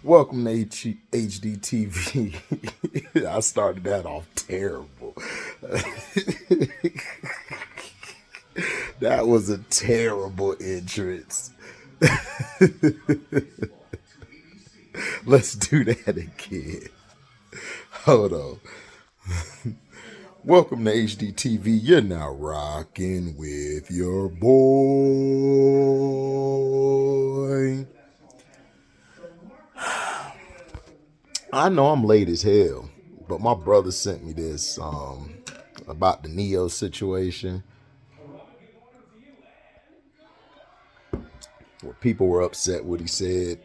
Welcome to HDiiTV. I started that off terrible. That was a terrible entrance. Let's do that again. Hold on. Welcome to HDiiTV. You're now rocking with your boy. I know I'm late as hell, but my brother sent me this about the Neyo situation, where people were upset what he said.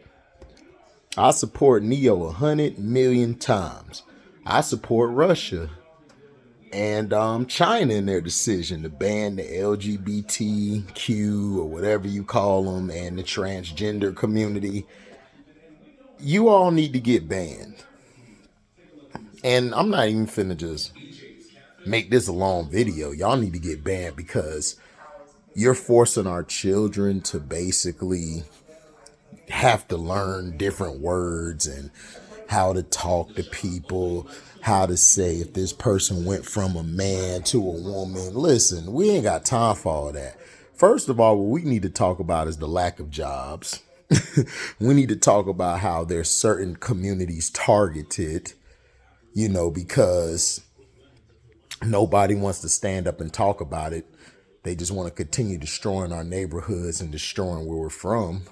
I support Neyo 100 million times. I support Russia and China in their decision to ban the LGBTQ or whatever you call them and the transgender community. You all need to get banned. And I'm not even finna just make this a long video. Y'all need to get banned because you're forcing our children to basically have to learn different words and how to talk to people, how to say if this person went from a man to a woman. Listen, we ain't got time for all that. First of all, what we need to talk about is the lack of jobs. We need to talk about how there's certain communities targeted, because nobody wants to stand up and talk about it. They just want to continue destroying our neighborhoods and destroying where we're from.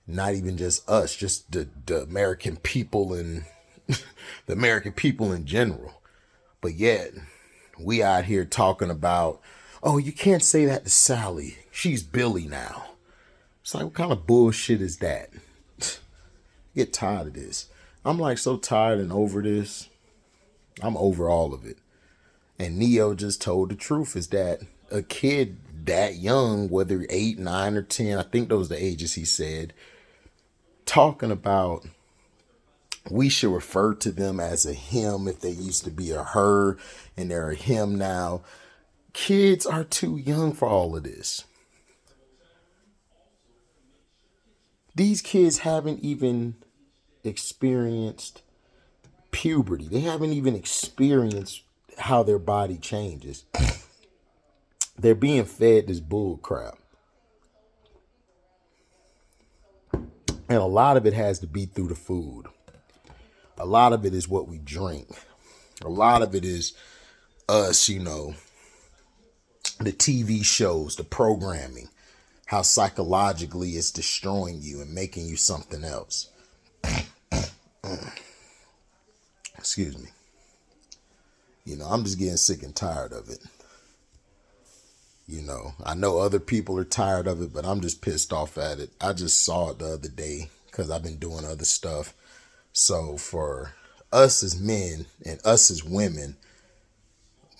Not even just us, just the American people and the American people in general. But yet, we out here talking about, oh, you can't say that to Sally. She's Billy now. It's like, what kind of bullshit is that? Get tired of this. I'm like so tired and over this. I'm over all of it. And Neyo just told the truth is that a kid that young, whether 8, 9, or 10, I think those are the ages he said, talking about we should refer to them as a him if they used to be a her and they're a him now. Kids are too young for all of this. These kids haven't even experienced puberty. They haven't even experienced how their body changes. They're being fed this bull crap. And a lot of it has to be through the food. A lot of it is what we drink. A lot of it is us, the TV shows, the programming, how psychologically it's destroying you and making you something else. Excuse me. I'm just getting sick and tired of it. I know other people are tired of it, but I'm just pissed off at it. I just saw it the other day because I've been doing other stuff. So for us as men and us as women,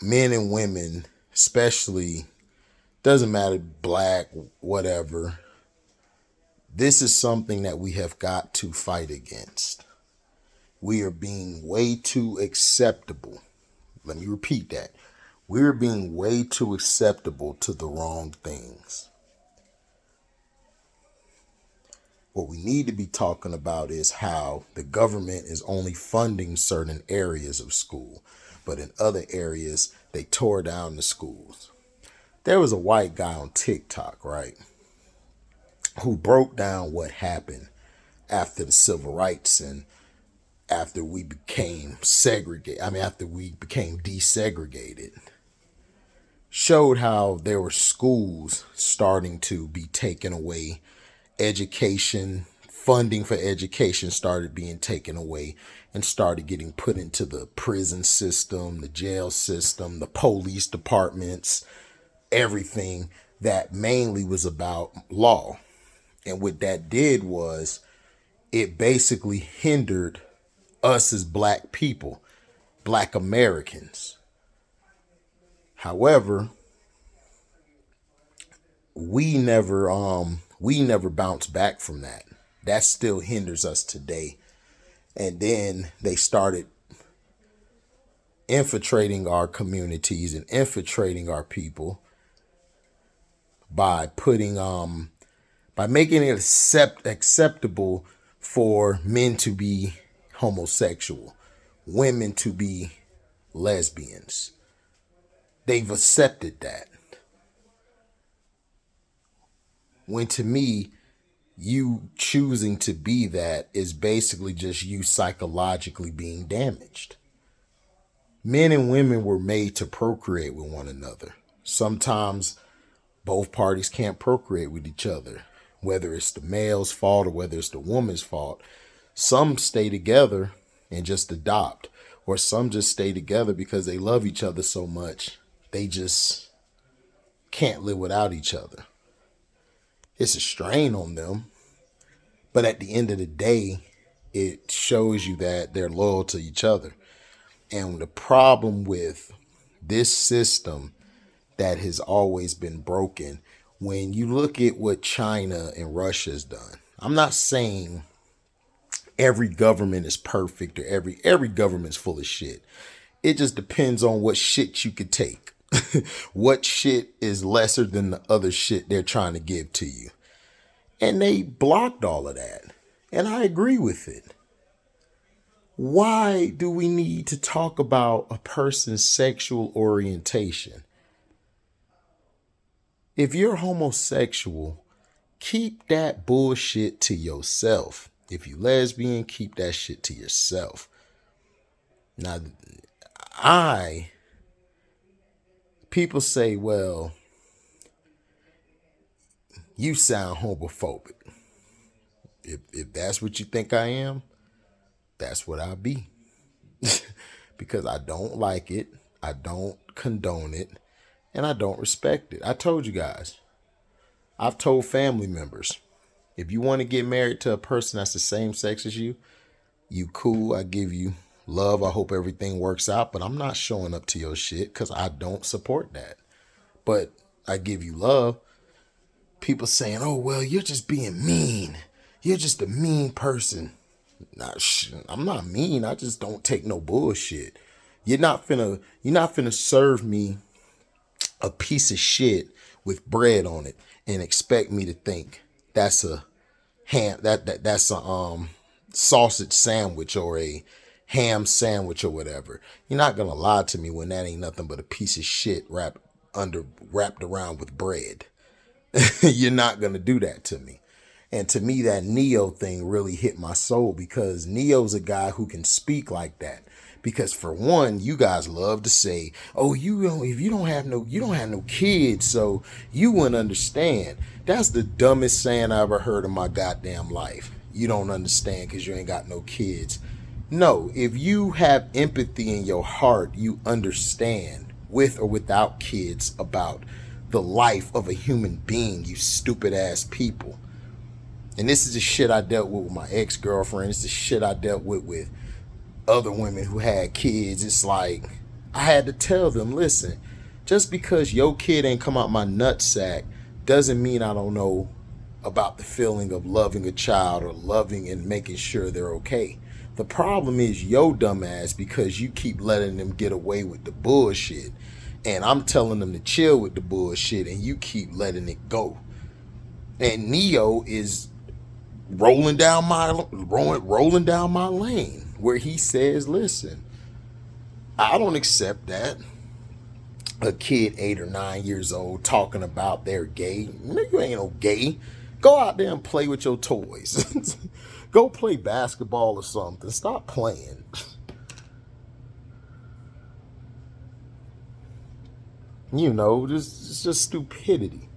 men and women, especially, doesn't matter, black, whatever, this is something that we have got to fight against. We are being way too acceptable. Let me repeat that. We're being way too acceptable to the wrong things. What we need to be talking about is how the government is only funding certain areas of school, but in other areas, they tore down the schools. There was a white guy on TikTok, right, who broke down what happened after the civil rights and after we became segregated. After we became desegregated. Showed how there were schools starting to be taken away. Education, funding for education started being taken away and started getting put into the prison system, the jail system, the police departments, everything that mainly was about law. And what that did was it basically hindered us as black people, black Americans. However, we never bounced back from that. That still hinders us today. And then they started infiltrating our communities and infiltrating our people by putting by making it acceptable for men to be homosexual, women to be lesbians. They've accepted that. When to me, you choosing to be that is basically just you psychologically being damaged. Men and women were made to procreate with one another. Sometimes both parties can't procreate with each other, whether it's the male's fault or whether it's the woman's fault. Some stay together and just adopt, or some just stay together because they love each other so much they just can't live without each other. It's a strain on them, but at the end of the day, it shows you that they're loyal to each other. And the problem with this system that has always been broken, when you look at what China and Russia has done, I'm not saying every government is perfect or every government's full of shit. It just depends on what shit you could take. What shit is lesser than the other shit they're trying to give to you. And they blocked all of that. And I agree with it. Why do we need to talk about a person's sexual orientation? If you're homosexual, keep that bullshit to yourself. If you lesbian, keep that shit to yourself. Now, people say, well, you sound homophobic. If that's what you think I am, that's what I'll be. Because I don't like it, I don't condone it, and I don't respect it. I told you guys. I've told family members, if you want to get married to a person that's the same sex as you, you cool, I give you love, I hope everything works out, but I'm not showing up to your shit because I don't support that. But I give you love. People saying, oh, well, you're just being mean. You're just a mean person. I'm not mean. I just don't take no bullshit. You're not finna serve me a piece of shit with bread on it and expect me to think that's a that's a sausage sandwich or a ham sandwich or whatever. You're not gonna lie to me when that ain't nothing but a piece of shit wrapped around with bread. You're not gonna do that to me. And to me, that Neyo thing really hit my soul, because Neyo's a guy who can speak like that. Because for one, you guys love to say, "Oh, if you don't have no kids, so you wouldn't understand." That's the dumbest saying I ever heard in my goddamn life. You don't understand because you ain't got no kids. No, if you have empathy in your heart, you understand, with or without kids, about the life of a human being. You stupid ass people. And this is the shit I dealt with my ex-girlfriend. It's the shit I dealt with other women who had kids. It's like, I had to tell them, listen, just because your kid ain't come out my nutsack doesn't mean I don't know about the feeling of loving a child or loving and making sure they're okay. The problem is your dumb ass, because you keep letting them get away with the bullshit. And I'm telling them to chill with the bullshit and you keep letting it go. And Neyo is rolling down my lane where he says, listen, I don't accept that. A kid 8 or 9 years old talking about they're gay. No, you ain't no gay. Go out there and play with your toys. Go play basketball or something. Stop playing. You know, it's just stupidity.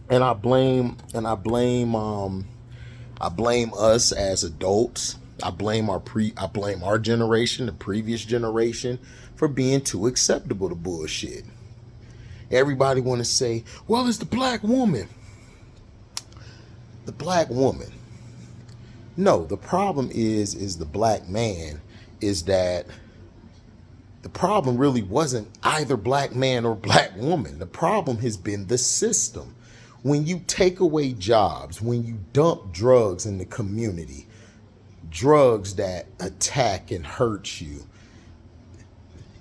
And I blame us as adults. I blame our generation, the previous generation, for being too acceptable to bullshit. Everybody want to say, well, it's the black woman. The black woman. No, the problem is the black man. Is that the problem really wasn't either black man or black woman. The problem has been the system. When you take away jobs, when you dump drugs in the community, drugs that attack and hurt you,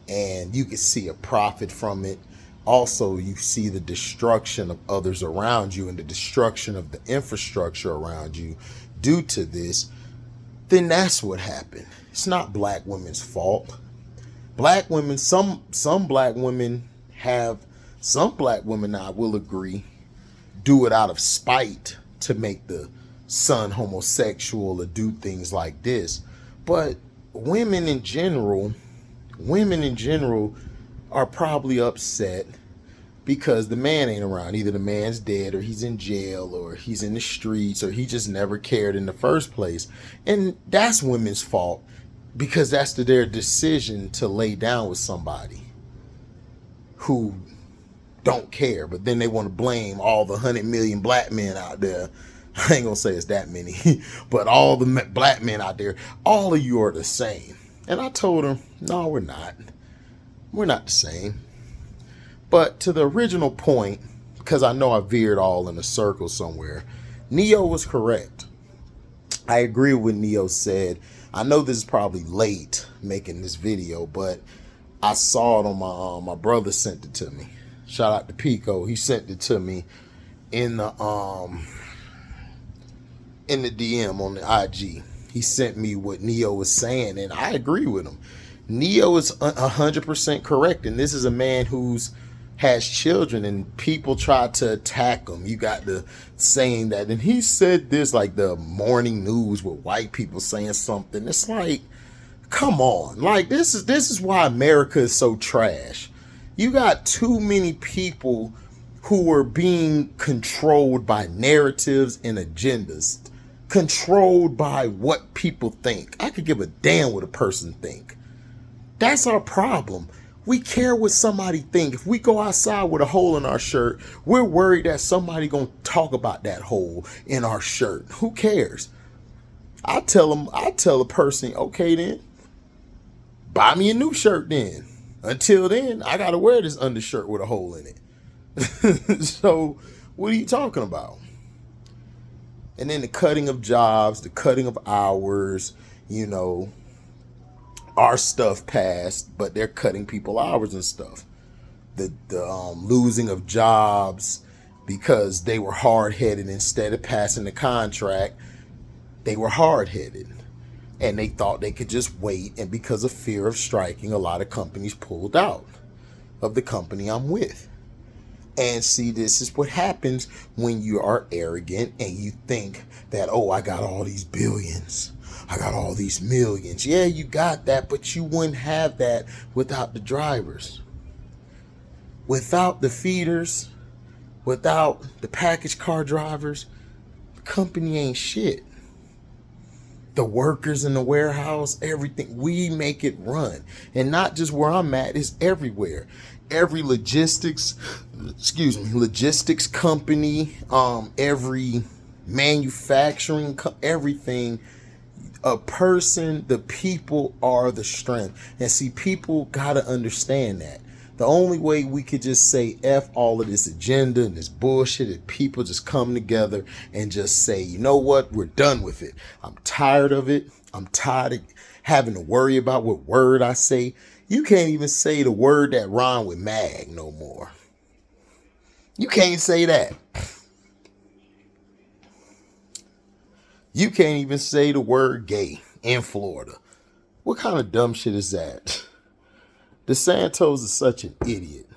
and you can see a profit from it, also you see the destruction of others around you and the destruction of the infrastructure around you due to this, then that's what happened. It's not black women's fault. Black women, some black women have, some black women, I will agree, do it out of spite to make the son homosexual or do things like this. But women in general are probably upset because the man ain't around. Either the man's dead or he's in jail or he's in the streets or he just never cared in the first place. And that's women's fault because that's their decision to lay down with somebody who don't care. But then they want to blame all the 100 million black men out there. I ain't gonna say it's that many, but all the black men out there, all of you are the same. And I told him, no, we're not. We're not the same. But to the original point, because I know I veered all in a circle somewhere, Neyo was correct. I agree with what Neyo said. I know this is probably late making this video, but I saw it on my brother sent it to me. Shout out to Pico. He sent it to me in the DM on the IG. He sent me what Neyo was saying, and I agree with him. Neyo is 100% correct, and this is a man who's has children, and people try to attack him. You got the saying that, and he said this like the morning news with white people saying something. It's like, come on, like this is why America is so trash. You got too many people who are being controlled by narratives and agendas, controlled by what people think. I could give a damn what a person think. That's our problem. We care what somebody think. If we go outside with a hole in our shirt, we're worried that somebody gonna talk about that hole in our shirt. Who cares? I tell a person, okay then, buy me a new shirt then. Until then, I gotta wear this undershirt with a hole in it. So what are you talking about? And then the cutting of jobs, the cutting of hours, you know, our stuff passed, but they're cutting people hours and stuff. The losing of jobs because they were hard-headed. Instead of passing the contract, they were hard-headed. And they thought they could just wait. And because of fear of striking, a lot of companies pulled out of the company I'm with. And see, this is what happens when you are arrogant and you think that, oh, I got all these billions. I got all these millions. Yeah, you got that, but you wouldn't have that without the drivers, without the feeders, without the package car drivers. The company ain't shit. The workers in the warehouse, everything, we make it run. And not just where I'm at, it's everywhere. Every logistics company, every manufacturing, everything. A person, the people are the strength. And see, people got to understand that. The only way we could just say F all of this agenda and this bullshit is people just come together and just say, you know what, we're done with it. I'm tired of it. I'm tired of having to worry about what word I say. You can't even say the word that rhyme with mag no more. You can't say that. You can't even say the word gay in Florida. What kind of dumb shit is that? DeSantos is such an idiot.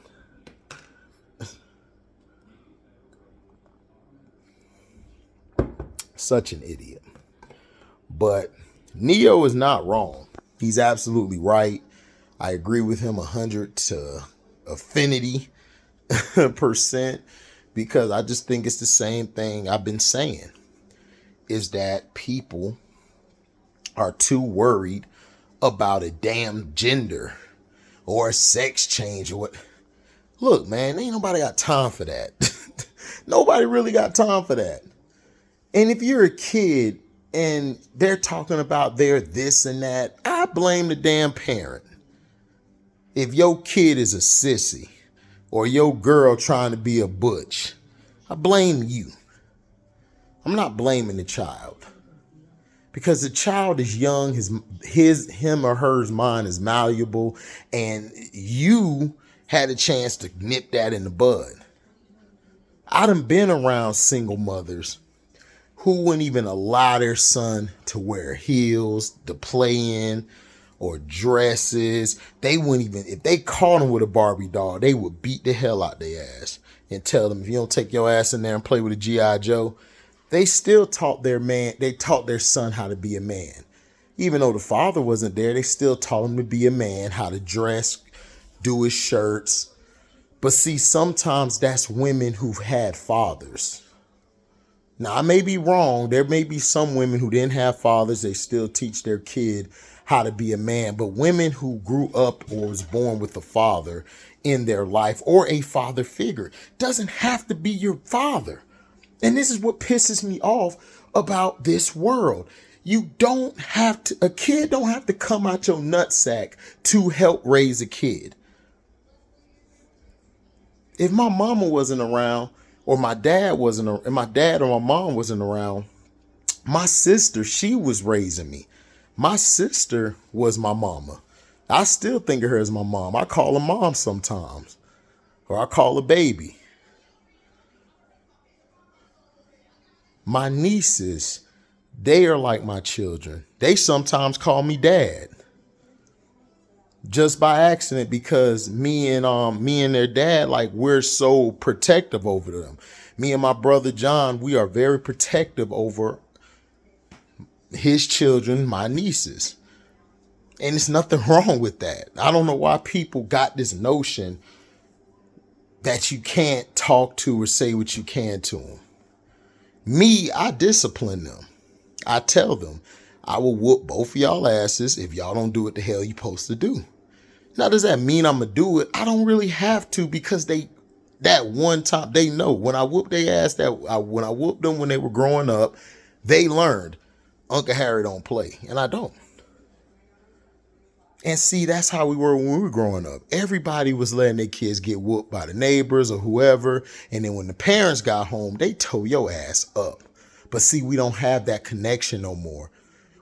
Such an idiot. But Neyo is not wrong. He's absolutely right. I agree with him 100 to affinity percent, because I just think it's the same thing I've been saying, is that people are too worried about a damn gender or a sex change or what. Look, man, ain't nobody got time for that. Nobody really got time for that. And if you're a kid and they're talking about their this and that, I blame the damn parent. If your kid is a sissy or your girl trying to be a butch, I blame you. I'm not blaming the child, because the child is young. Him or her mind is malleable, and you had a chance to nip that in the bud. I done been around single mothers who wouldn't even allow their son to wear heels, to play in, or dresses. They wouldn't even, if they caught him with a Barbie doll, they would beat the hell out their ass and tell them, if you don't take your ass in there and play with a G.I. Joe. They still taught they taught their son how to be a man. Even though the father wasn't there, they still taught him to be a man, how to dress, do his shirts. But see, sometimes that's women who've had fathers. Now, I may be wrong. There may be some women who didn't have fathers. They still teach their kid how to be a man. But women who grew up or was born with a father in their life or a father figure, doesn't have to be your father. And this is what pisses me off about this world. You don't have to, a kid don't have to come out your nutsack to help raise a kid. If my mama wasn't around, or my dad wasn't, and my dad or my mom wasn't around, my sister, she was raising me. My sister was my mama. I still think of her as my mom. I call her mom sometimes, or I call her baby. My nieces, they are like my children. They sometimes call me dad. Just by accident, because me and their dad, like, we're so protective over them. Me and my brother John, we are very protective over his children, my nieces. And it's nothing wrong with that. I don't know why people got this notion that you can't talk to or say what you can to them. Me, I discipline them. I tell them, I will whoop both of y'all asses if y'all don't do what the hell you supposed to do. Now, does that mean I'm going to do it? I don't really have to, because that one time, they know when I whooped their ass, when I whooped them when they were growing up, they learned Uncle Harry don't play, and I don't. And see, that's how we were when we were growing up. Everybody was letting their kids get whooped by the neighbors or whoever. And then when the parents got home, they tore your ass up. But see, we don't have that connection no more.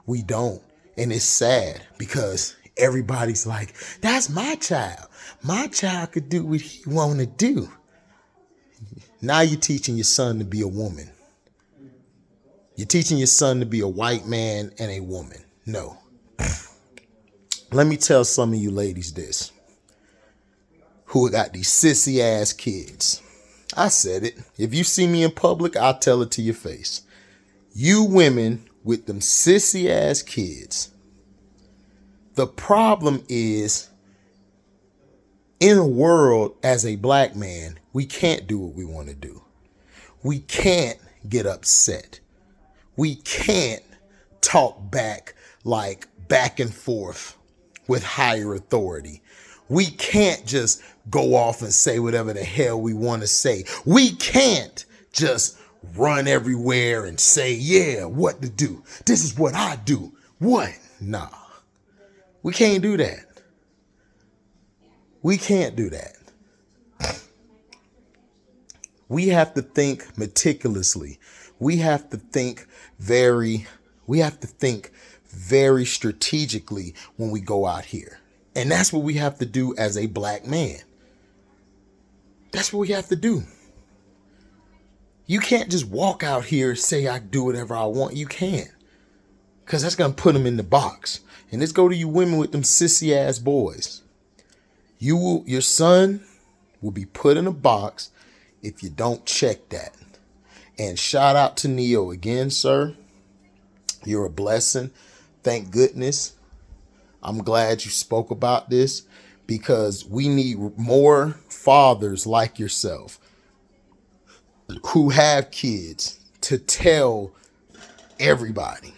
We don't. And it's sad, because everybody's like, that's my child. My child could do what he want to do. Now you're teaching your son to be a woman. You're teaching your son to be a white man and a woman. No. Let me tell some of you ladies this, who got these sissy ass kids. I said it. If you see me in public, I'll tell it to your face. You women with them sissy ass kids. The problem is, in a world as a black man, we can't do what we want to do. We can't get upset. We can't talk back and forth with higher authority. We can't just go off and say whatever the hell we want to say. We can't just run everywhere and say, yeah, what to do. This is what I do. What? Nah. We can't do that. We can't do that. We have to think meticulously. We have to think very strategically when we go out here. And that's what we have to do as a black man. That's what we have to do. You can't just walk out here and say I do whatever I want. You can't. Because that's going to put them in the box. And let's go to you women with them sissy ass boys. Your son will be put in a box if you don't check that. And shout out to Neyo again, sir. You're a blessing. Thank goodness. I'm glad you spoke about this, because we need more fathers like yourself who have kids to tell everybody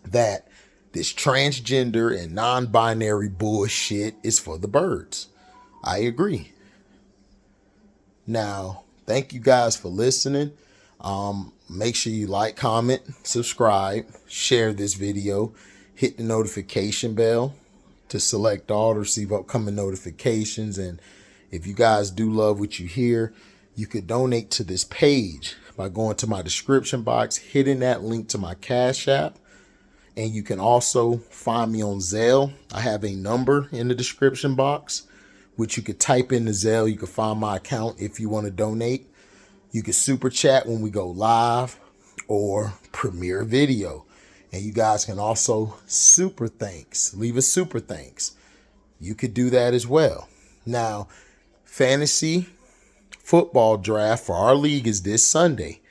that this transgender and non-binary bullshit is for the birds. I agree. Now, thank you guys for listening. Make sure you like, comment, subscribe, share this video, hit the notification bell to select all to receive upcoming notifications. And if you guys do love what you hear, you could donate to this page by going to my description box, hitting that link to my Cashapp. And you can also find me on Zelle. I have a number in the description box which you could type in the Zelle. You can find my account if you want to donate. You can super chat when we go live or premiere video. And you guys can also super thanks. Leave a super thanks. You could do that as well. Now, fantasy football draft for our league is this Sunday.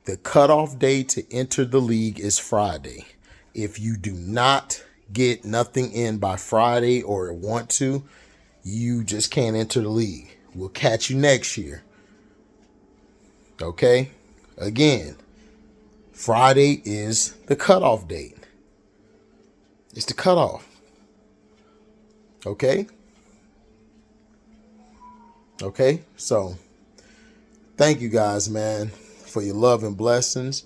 The cutoff day to enter the league is Friday. If you do not get nothing in by Friday or want to, you just can't enter the league. We'll catch you next year. Okay? Again, Friday is the cutoff date. It's the cutoff. Okay? Okay? So, thank you guys, man, for your love and blessings.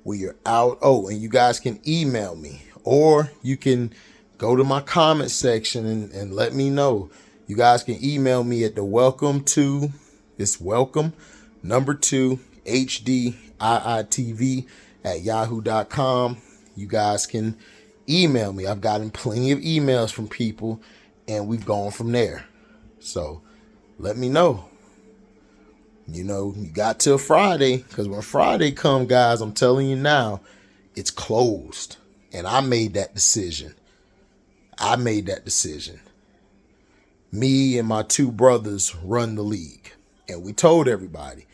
We are out. Oh, and you guys can email me, or you can go to my comment section and let me know. You guys can email me at the welcome 2 HDiiTV at yahoo.com. You guys can email me. I've gotten plenty of emails from people, and we've gone from there. So let me know. You know, you got till Friday, because when Friday come, guys, I'm telling you now, it's closed. And I made that decision. Me and my two brothers run the league. And we told everybody,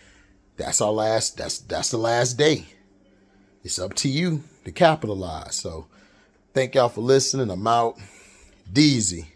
that's the last day. It's up to you to capitalize. So thank y'all for listening. I'm out. Deezy.